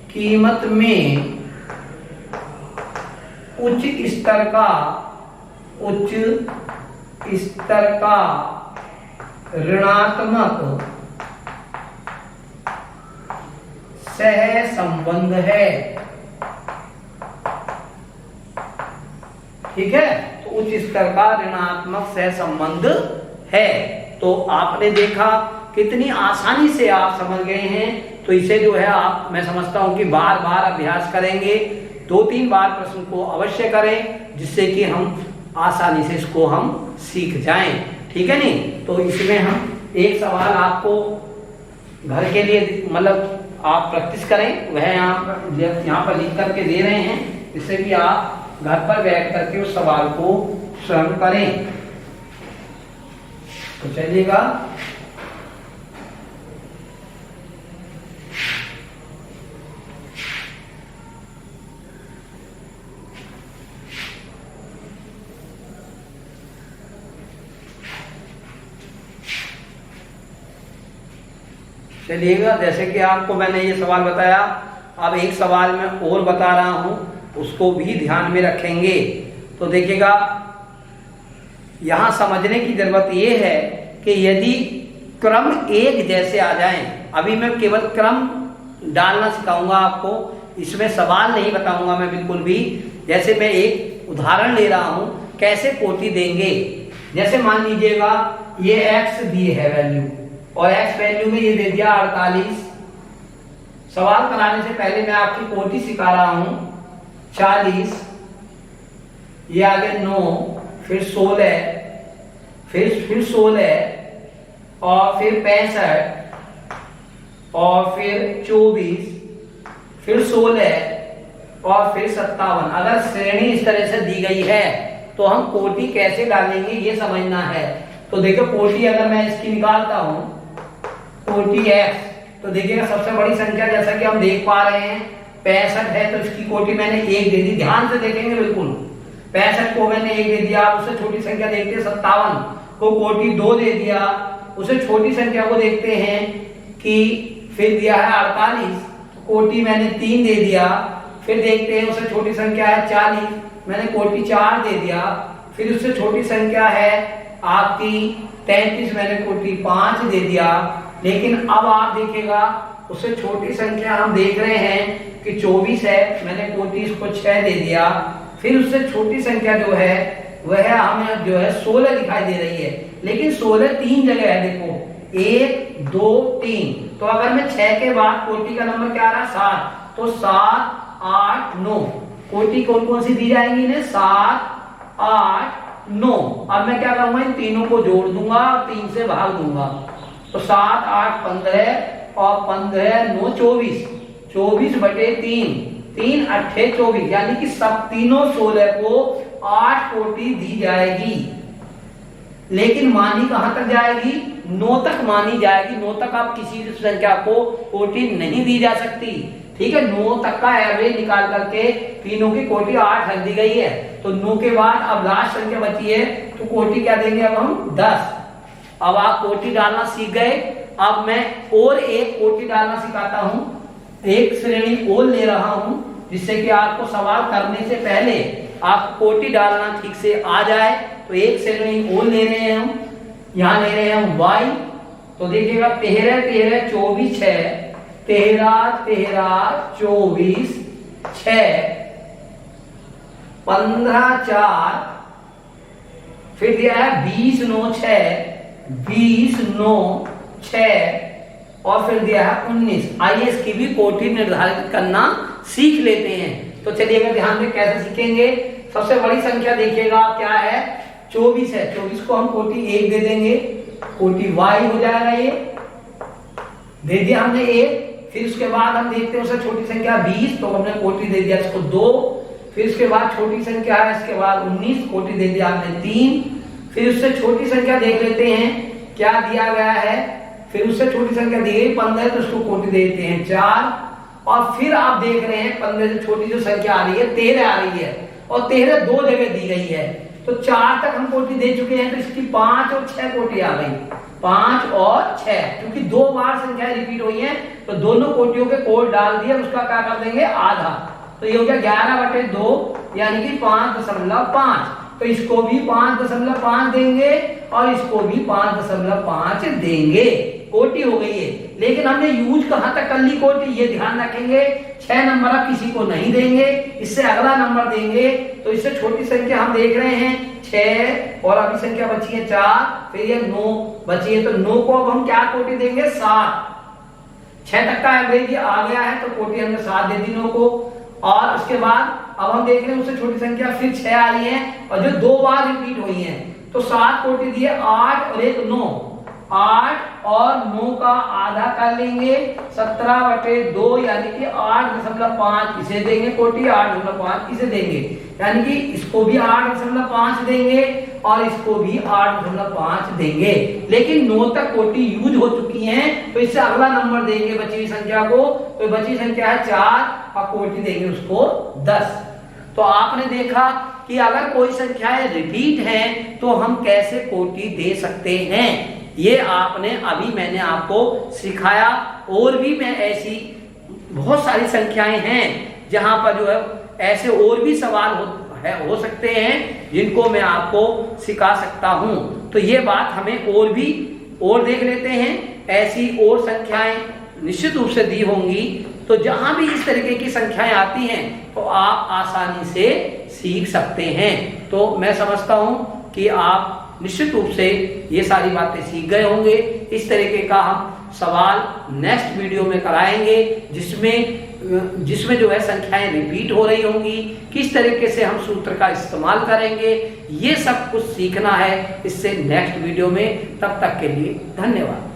कीमत में उच्च स्तर का ऋणात्मक सहसंबंध है। ठीक है, तो उच्च स्तर का ऋणात्मक सहसंबंध है। तो आपने देखा कितनी आसानी से आप समझ गए हैं। तो इसे जो है आप, मैं समझता हूं कि बार बार अभ्यास करेंगे, 2-3 बार प्रश्न को अवश्य करें, जिससे कि हम आसानी से इसको हम सीख जाएं। ठीक है नहीं? तो इसमें हम एक सवाल आपको घर के लिए मतलब आप प्रैक्टिस करें, वह यहाँ पर लिख करके दे रहे हैं, जिससे कि आप घर पर बैठ करके उस सवाल को स्वयं करें। तो चलिएगा, जैसे कि आपको मैंने ये सवाल बताया, अब एक सवाल मैं और बता रहा हूं, उसको भी ध्यान में रखेंगे। तो देखिएगा, यहां समझने की जरूरत यह है कि यदि क्रम एक जैसे आ जाएं, अभी मैं केवल क्रम डालना सिखाऊंगा आपको, इसमें सवाल नहीं बताऊंगा मैं बिल्कुल भी। जैसे मैं एक उदाहरण ले रहा हूं, कैसे कोटि देंगे। जैसे मान लीजिएगा ये x दिए है वैल्यू, और x वैल्यू में ये दे दिया 48। सवाल कराने से पहले मैं आपकी कोटि सिखा रहा हूं। 40, ये आगे 9, फिर 16, फिर 16, और फिर 65, और फिर 24, फिर 16, और फिर 57। अगर श्रेणी इस तरह से दी गई है तो हम कोटि कैसे डालेंगे ये समझना है। तो देखो, कोटि अगर मैं इसकी निकालता हूं, कोटि x, तो देखिएगा सबसे बड़ी संख्या जैसा कि हम देख पा रहे हैं 65 है, तो इसकी कोटि मैंने 1 दे दी। ध्यान से देखेंगे बिल्कुल, 65 को मैंने 1 दे दिया। उससे छोटी संख्या देखते हैं 57 को कोटि 2 दे दिया। उसे छोटी संख्या को देखते हैं कि फिर दिया है 48, तो कोटि मैंने 3 दे दिया। फिर देखते हैं उससे छोटी संख्या है 40, मैंने कोटि 4 दे दिया। फिर उससे छोटी संख्या है आपकी 33, मैंने कोटि 5 दे दिया। लेकिन अब आप देखिएगा, उससे छोटी संख्या हम देख रहे हैं कि 24 है, मैंने कोटि इसको 6 दे दिया। फिर उससे छोटी संख्या जो है वह हमें जो है 16 दिखाई दे रही है, लेकिन 16 3 जगह है। देखो 1 2 3, तो अगर मैं 6 के बाद कोटि का नंबर क्या आ रहा है 7, तो 7 8 9 कोटि कौन कौन सी दी जाएंगी इन्हें 7 8 9। अब मैं क्या करूंगा, इन तीनों को जोड़ दूंगा, 3 से भाग दूंगा, तो 7 8 15, और 15 9 24, 24 बटे 3, 3 8 24, यानी कि सब तीनों 16 को 8 कोटि दी जाएगी। लेकिन मानी कहां तक जाएगी, 9 तक मानी जाएगी। 9 तक आप किसी संख्या को कोटि नहीं दी जा सकती। ठीक है, 9 तक का एवरेज निकाल करके तीनों की कोटि 8 रख दी गई है। तो 9 के बाद अब लास्ट संख्या बची है, तो कोटि क्या देंगे अब हम 10। अब आप कोटि डालना सीख गए। अब मैं और एक कोटि डालना सिखाता हूं, एक श्रेणी और ले रहा हूं, जिससे कि आपको सवाल करने से पहले आप कोटि डालना ठीक से आ जाए। तो एक श्रेणी और ले रहे हैं हम, यहां ले रहे हैं हम y। तो देखिएगा 13 13 24 6, 13 13 24 6, 15 4, फिर दिया है 20 9 6, 20 9 6, और फिर दिया है 19। आइए इसकी भी कोटि निर्धारित करना सीख लेते हैं। तो चलिएगा ध्यान में कैसे सीखेंगे। सबसे बड़ी संख्या देखिएगा क्या है, 24 है। 24 को हम कोटि 1 दे देंगे, कोटि y हो जाएगा, ये दे दिया हमने 1। फिर उसके बाद हम देखते हैं उससे छोटी संख्या 20, तो हमने कोटि दे दिया इसको 2। फिर उसके बाद छोटी संख्या है, इसके बाद 19, कोटि दे दिया हमने 3। फिर उससे छोटी संख्या देख लेते हैं क्या दिया गया है। फिर उससे छोटी संख्या दी गई 15, तो उसको कोटि दे देते हैं 4। और फिर आप देख रहे हैं 15 से छोटी जो संख्या आ रही है 13 आ रही है, और 13 2 जगह दी गई है, तो 4 तक हम कोटि दे चुके हैं, तो इसकी 5 और 6 कोटि आ गई। 5 और 6, क्योंकि 2 बार संख्याएं रिपीट हुई हैं तो दोनों कोटियों के कोड डाल दिए, उसका क्या कर देंगे आधा, तो ये हो गया 11/2 यानी कि 5.5। तो इसको भी 5.5 देंगे और इसको भी 5.5 देंगे, कोटि हो गई है। लेकिन हमने यूज कहां तक कर ली कोटि, ये ध्यान रखेंगे। 6 नंबर अब किसी को नहीं देंगे, इससे अगला नंबर देंगे। तो इससे छोटी संख्या हम देख रहे हैं 6 और अभी संख्या बची है 4, फिर ये 9 बची है, तो 9 को अब हम क्या कोटि देंगे 7। 6 तक का एवरेज आ गया है तो कोटि हमने 7 दे दी 9 को। और उसके बाद अब हम देख रहे हैं उससे छोटी संख्या फिर 6 आई है और जो 2 बार रिपीट हुई है, तो 7 कोटि दिए 8 और 1 9, 8 और 9 का आधा कर लेंगे 17/2 यानी कि 8.5 इसे देंगे कोटि, 8.5 इसे देंगे, यानी कि इसको भी 8.5 देंगे और इसको भी 8.5 देंगे। लेकिन 9 तक कोटि यूज हो चुकी हैं तो इससे अगला नंबर देंगे बची हुई संख्या को, तो बची संख्या है 4 और कोटि देंगे उसको 10। तो आपने देखा कि अगर कोई संख्याएं रिपीट हैं तो हम कैसे कोटि दे सकते हैं, ये आपने अभी मैंने आपको सिखाया। और भी मैं ऐसी बहुत सारी संख्याएं हैं जहां पर जो है ऐसे और भी सवाल हो सकते हैं जिनको मैं आपको सिखा सकता हूं। तो ये बात हमें और देख लेते हैं, ऐसी और संख्याएं निश्चित रूप से दी होंगी। तो जहां भी इस तरीके की संख्याएं आती हैं तो आप आसानी से सीख सकते हैं। तो मैं समझता हूं कि आप निश्चित रूप से ये सारी बातें सीख गए होंगे। इस तरीके का हम सवाल नेक्स्ट वीडियो में कराएंगे जिसमें जो है संख्याएं रिपीट हो रही होंगी, किस तरीके से हम सूत्र का इस्तेमाल करेंगे, ये सब कुछ सीखना है इससे नेक्स्ट वीडियो में। तब तक के लिए धन्यवाद।